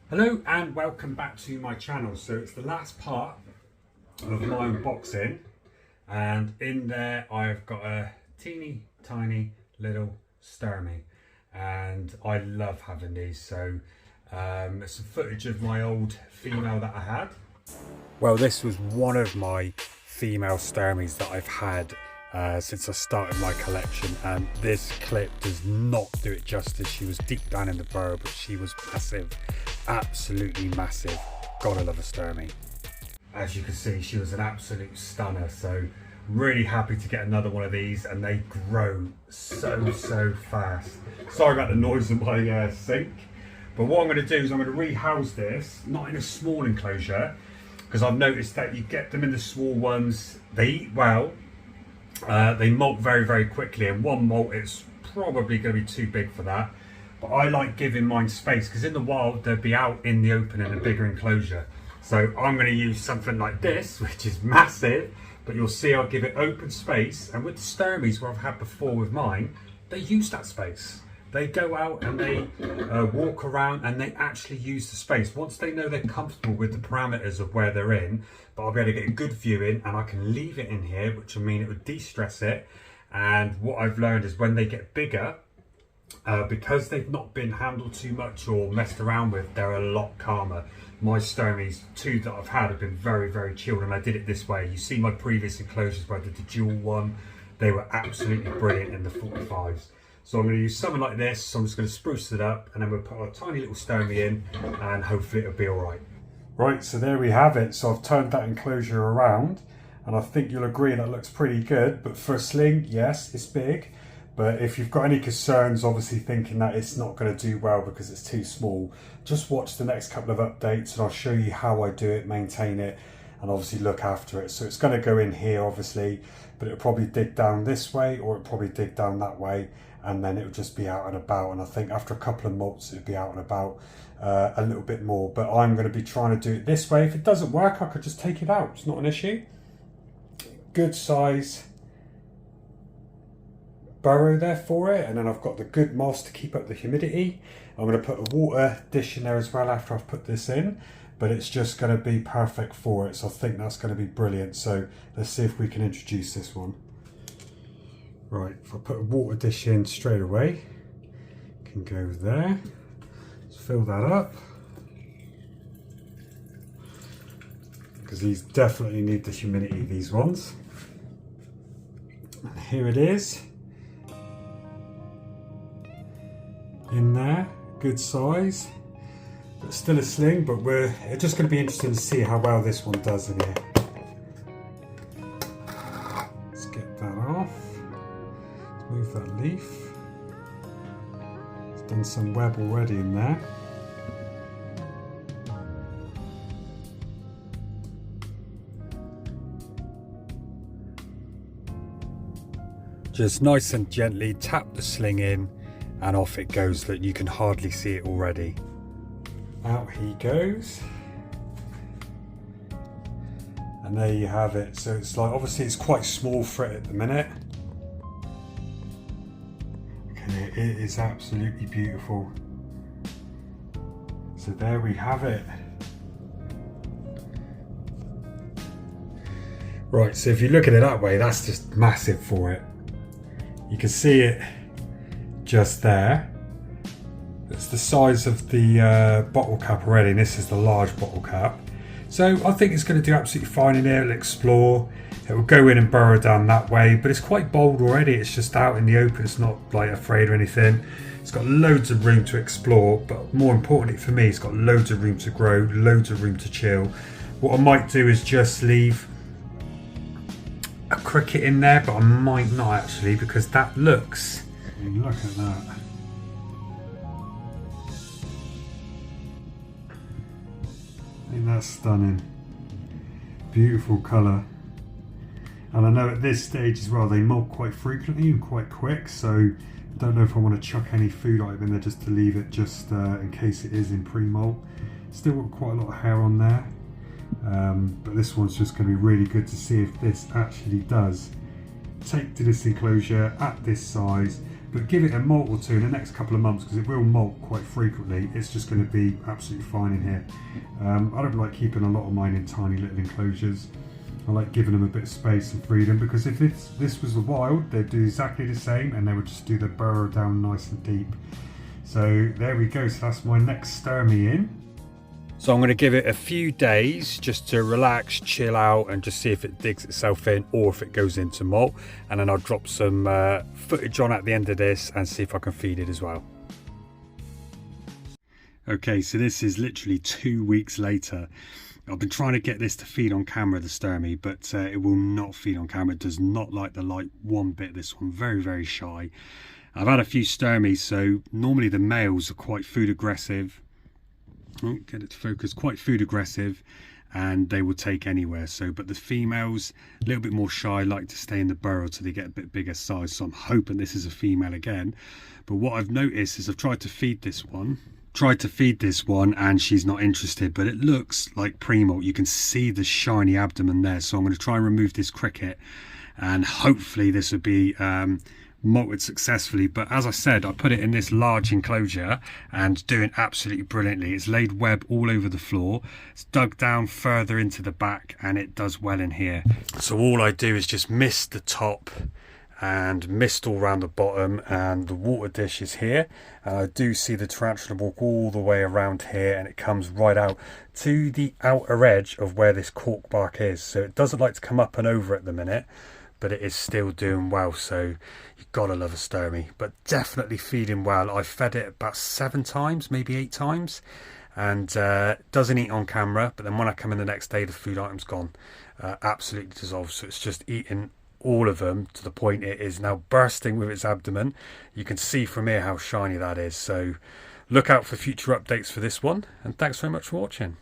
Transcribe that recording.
Hello and welcome back to my channel. So it's the last part of my unboxing, and in there I've got a teeny tiny little Stirmi, and I love having these. So it's some footage of my old female that I had. Well, this was one of my female Stirmis that I've had since I started my collection, and this clip does not do it justice. She was deep down in the burrow, but she was massive, absolutely massive. Gotta love a Stirmi. As you can see, she was an absolute stunner, so really happy to get another one of these, and they grow so fast. Sorry about the noise of my sink, but what I'm going to do is I'm going to rehouse this, not in a small enclosure, because I've noticed that you get them in the small ones, they eat well, they molt very quickly, and one molt is probably going to be too big for that. But I like giving mine space, because in the wild they'd be out in the open in a bigger enclosure. So I'm going to use something like this, which is massive, but you'll see I'll give it open space. And with the Stirmis, where I've had before with mine, they use that space. They go out and they walk around, and they actually use the space. Once they know they're comfortable with the parameters of where they're in, but I'll be able to get a good view in, and I can leave it in here, which will mean it would de-stress it. And what I've learned is when they get bigger, because they've not been handled too much or messed around with, they're a lot calmer. My Stirmis, two that I've had, have been very chilled, and I did it this way. You see my previous enclosures where I did the dual one, they were absolutely brilliant in the 45s. So I'm going to use something like this, so I'm just going to spruce it up, and then we'll put a tiny little Stirmi in, and hopefully it'll be alright. Right, so there we have it. So I've turned that enclosure around, and I think you'll agree that looks pretty good. But for a sling, yes, it's big. But if you've got any concerns, obviously thinking that it's not going to do well because it's too small, just watch the next couple of updates, and I'll show you how I do it, maintain it, and obviously look after it. So it's going to go in here, obviously, but it'll probably dig down this way, or it'll probably dig down that way, and then it'll just be out and about. And I think after a couple of molts, it'll be out and about a little bit more. But I'm going to be trying to do it this way. If it doesn't work, I could just take it out. It's not an issue. Good size burrow there for it, and then I've got the good moss to keep up the humidity. I'm going to put a water dish in there as well after I've put this in, but it's just going to be perfect for it, so I think that's going to be brilliant. So let's see if we can introduce this one. Right, if I put a water dish in straight away, can go there. Let's fill that up, because these definitely need the humidity, these ones. And here it is. In there, good size, but still a sling. But it's just going to be interesting to see how well this one does in here. Let's get that off. Let's move that leaf. It's done some web already in there. Just nice and gently tap the sling in, and off it goes. That you can hardly see it already. Out he goes, and there you have it. So it's like, obviously it's quite small for it at the minute. Okay, it is absolutely beautiful. So there we have it. Right, so if you look at it that way, that's just massive for it. You can see it just there. It's the size of the bottle cap already, and this is the large bottle cap. So I think it's going to do absolutely fine in here. It'll explore, it will go in and burrow down that way, but it's quite bold already. It's just out in the open, it's not like afraid or anything. It's got loads of room to explore, but more importantly for me, it's got loads of room to grow, loads of room to chill. What I might do is just leave a cricket in there, but I might not actually, because that looks, look at that. Ain't that stunning? Beautiful colour. And I know at this stage as well, they molt quite frequently and quite quick, so I don't know if I want to chuck any food item in there just to leave it just in case it is in pre-molt. Still got quite a lot of hair on there. But this one's just going to be really good to see if this actually does take to this enclosure at this size but give it a molt or two in the next couple of months, because it will molt quite frequently. It's just going to be absolutely fine in here. I don't like keeping a lot of mine in tiny little enclosures. I like giving them a bit of space and freedom, because if this was the wild, they'd do exactly the same, and they would just do their burrow down nice and deep. So there we go. So that's my next Stirmi in. So I'm going to give it a few days just to relax, chill out, and just see if it digs itself in or if it goes into molt. And then I'll drop some footage on at the end of this and see if I can feed it as well. Okay, so this is literally 2 weeks later. I've been trying to get this to feed on camera, the Stirmi, but it will not feed on camera. It does not like the light one bit. This one, very, very shy. I've had a few Stirmis, so normally the males are quite food aggressive. Oh, get it to focus. Quite food aggressive, and they will take anywhere. So, but the females, a little bit more shy, like to stay in the burrow till they get a bit bigger size. So I'm hoping this is a female again. But what I've noticed is I've tried to feed this one. And she's not interested, but it looks like pre-molt. You can see the shiny abdomen there. So I'm going to try and remove this cricket, and hopefully this will be molted successfully. But as I said, I put it in this large enclosure and doing absolutely brilliantly. It's laid web all over the floor. It's dug down further into the back, and it does well in here. So all I do is just mist the top and mist all around the bottom, and the water dish is here, and I do see the tarantula walk all the way around here, and it comes right out to the outer edge of where this cork bark is. So it doesn't like to come up and over at the minute, but it is still doing well. So you've got to love a Stirmi, but definitely feeding well. I fed it about 7 times, maybe 8 times, and doesn't eat on camera, but then when I come in the next day, the food item's gone, absolutely dissolved. So it's just eating all of them to the point it is now bursting with its abdomen. You can see from here how shiny that is. So look out for future updates for this one, and thanks very much for watching.